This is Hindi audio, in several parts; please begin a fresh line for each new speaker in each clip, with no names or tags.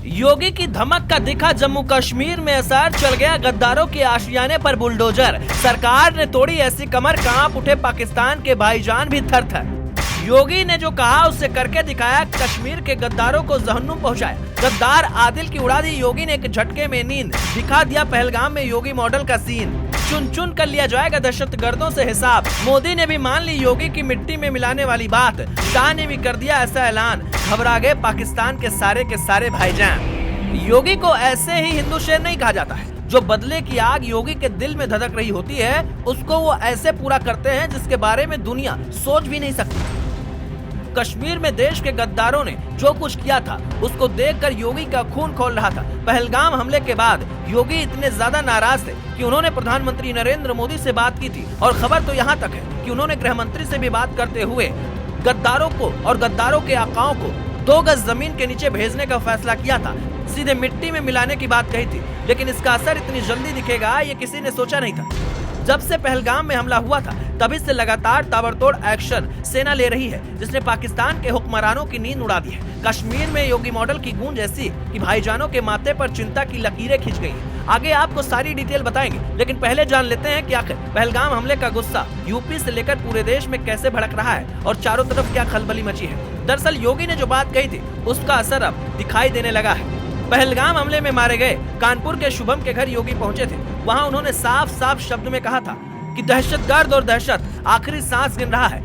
योगी की धमक का दिखा जम्मू कश्मीर में असर, चल गया गद्दारों के आशियाने पर बुलडोजर। सरकार ने तोड़ी ऐसी कमर, कांप उठे पाकिस्तान के भाईजान भी थर थर। योगी ने जो कहा उससे करके दिखाया, कश्मीर के गद्दारों को जहन्नुम पहुंचाया। गद्दार आदिल की उड़ा दी योगी ने एक झटके में नींद, दिखा दिया पहलगाम में योगी मॉडल का सीन। चुन चुन कर लिया जाएगा दहशतगर्दों से हिसाब। मोदी ने भी मान ली योगी की मिट्टी में मिलाने वाली बात, शाह ने भी कर दिया ऐसा ऐलान। घबरा गए पाकिस्तान के सारे भाईजान। योगी को ऐसे ही हिंदू शेर नहीं कहा जाता है। जो बदले की आग योगी के दिल में धधक रही होती है, उसको वो ऐसे पूरा करते हैं जिसके बारे में दुनिया सोच भी नहीं सकती। कश्मीर में देश के गद्दारों ने जो कुछ किया था, उसको देखकर योगी का खून खौल रहा था। पहलगाम हमले के बाद योगी इतने ज्यादा नाराज थे कि उन्होंने प्रधानमंत्री नरेंद्र मोदी से बात की थी, और खबर तो यहाँ तक है कि उन्होंने गृह मंत्री से भी बात करते हुए गद्दारों को और गद्दारों के आकाओं को 2 गज जमीन के नीचे भेजने का फैसला किया था। सीधे मिट्टी में मिलाने की बात कही थी, लेकिन इसका असर इतनी जल्दी दिखेगा ये किसी ने सोचा नहीं था। जब से पहलगाम में हमला हुआ था, तभी से लगातार ताबड़तोड़ एक्शन सेना ले रही है, जिसने पाकिस्तान के हुक्मरानों की नींद उड़ा दी है। कश्मीर में योगी मॉडल की गूंज ऐसी कि भाईजानों के माथे पर चिंता की लकीरें खिंच गई। आगे आपको सारी डिटेल बताएंगे, लेकिन पहले जान लेते हैं कि आखिर पहलगाम हमले का गुस्सा यूपी से लेकर पूरे देश में कैसे भड़क रहा है और चारों तरफ क्या खलबली मची है। दरअसल योगी ने जो बात कही थी, उसका असर अब दिखाई देने लगा है। पहलगाम हमले में मारे गए कानपुर के शुभम के घर योगी पहुंचे थे। वहां उन्होंने साफ साफ शब्द में कहा था कि दहशतगर्द और दहशत आखिरी सांस गिन रहा है।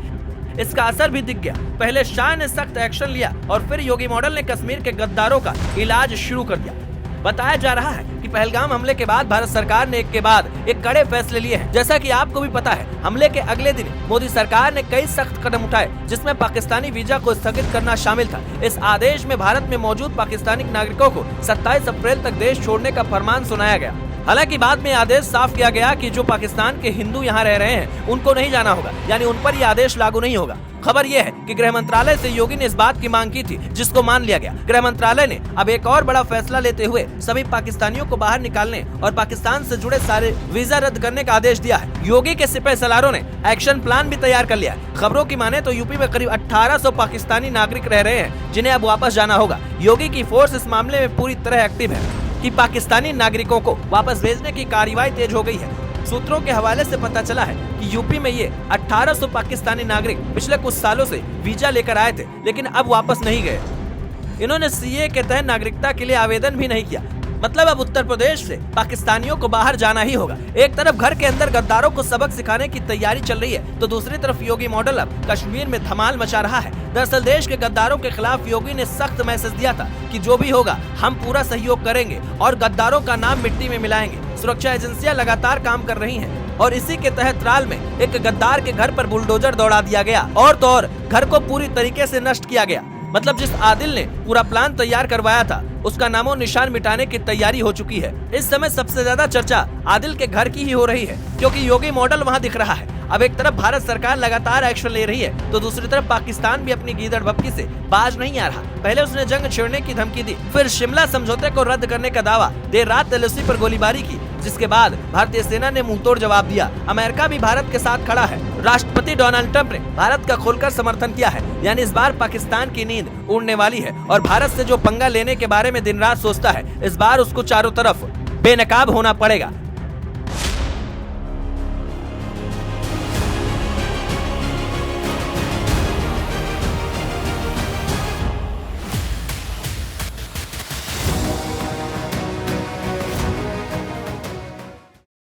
इसका असर भी दिख गया। पहले शाह ने सख्त एक्शन लिया और फिर योगी मॉडल ने कश्मीर के गद्दारों का इलाज शुरू कर दिया। बताया जा रहा है कि पहलगाम हमले के बाद भारत सरकार ने एक के बाद एक कड़े फैसले लिए हैं। जैसा कि आपको भी पता है, हमले के अगले दिन मोदी सरकार ने कई सख्त कदम उठाए, जिसमें पाकिस्तानी वीजा को स्थगित करना शामिल था। इस आदेश में भारत में मौजूद पाकिस्तानी नागरिकों को 27 अप्रैल तक देश छोड़ने का फरमान सुनाया गया। हालांकि बाद में आदेश साफ किया गया कि जो पाकिस्तान के हिंदू यहाँ रह रहे हैं, उनको नहीं जाना होगा, यानी उन पर यह आदेश लागू नहीं होगा। खबर यह है कि गृह मंत्रालय से योगी ने इस बात की मांग की थी, जिसको मान लिया गया। गृह मंत्रालय ने अब एक और बड़ा फैसला लेते हुए सभी पाकिस्तानियों को बाहर निकालने और पाकिस्तान से जुड़े सारे वीजा रद्द करने का आदेश दिया है। योगी के सिपह सलारों ने एक्शन प्लान भी तैयार कर लिया है। खबरों की माने तो यूपी में करीब 1800 पाकिस्तानी नागरिक रह रहे हैं, जिन्हें अब वापस जाना होगा। योगी की फोर्स इस मामले में पूरी तरह एक्टिव है कि पाकिस्तानी नागरिकों को वापस भेजने की कार्रवाई तेज हो गई है। सूत्रों के हवाले से पता चला है कि यूपी में ये 1800 पाकिस्तानी नागरिक पिछले कुछ सालों से वीजा लेकर आए थे, लेकिन अब वापस नहीं गए। इन्होंने सीए के तहत नागरिकता के लिए आवेदन भी नहीं किया। मतलब अब उत्तर प्रदेश से पाकिस्तानियों को बाहर जाना ही होगा। एक तरफ घर के अंदर गद्दारों को सबक सिखाने की तैयारी चल रही है, तो दूसरी तरफ योगी मॉडल अब कश्मीर में धमाल मचा रहा है। दरअसल देश के गद्दारों के खिलाफ योगी ने सख्त मैसेज दिया था कि जो भी होगा हम पूरा सहयोग करेंगे और गद्दारों का नाम मिट्टी में मिलाएंगे। सुरक्षा एजेंसियां लगातार काम कर रही हैं और इसी के तहत त्राल में एक गद्दार के घर पर बुलडोजर दौड़ा दिया गया और तो और घर को पूरी तरीके से नष्ट किया गया। मतलब जिस आदिल ने पूरा प्लान तैयार करवाया था, उसका नामो निशान मिटाने की तैयारी हो चुकी है। इस समय सबसे ज्यादा चर्चा आदिल के घर की ही हो रही है, क्योंकि योगी मॉडल वहां दिख रहा है। अब एक तरफ भारत सरकार लगातार एक्शन ले रही है, तो दूसरी तरफ पाकिस्तान भी अपनी गीदड़ भपकी से बाज नहीं आ रहा। पहले उसने जंग छेड़ने की धमकी दी, फिर शिमला समझौते को रद्द करने का दावा, देर रात एलओसी पर गोलीबारी की, जिसके बाद भारतीय सेना ने मुंहतोड़ जवाब दिया। अमेरिका भी भारत के साथ खड़ा है। राष्ट्रपति डोनाल्ड ट्रंप ने भारत का खोलकर समर्थन किया है, यानी इस बार पाकिस्तान की नींद उड़ने वाली है और भारत से जो पंगा लेने के बारे में दिन रात सोचता है, इस बार उसको चारों तरफ बेनकाब होना पड़ेगा।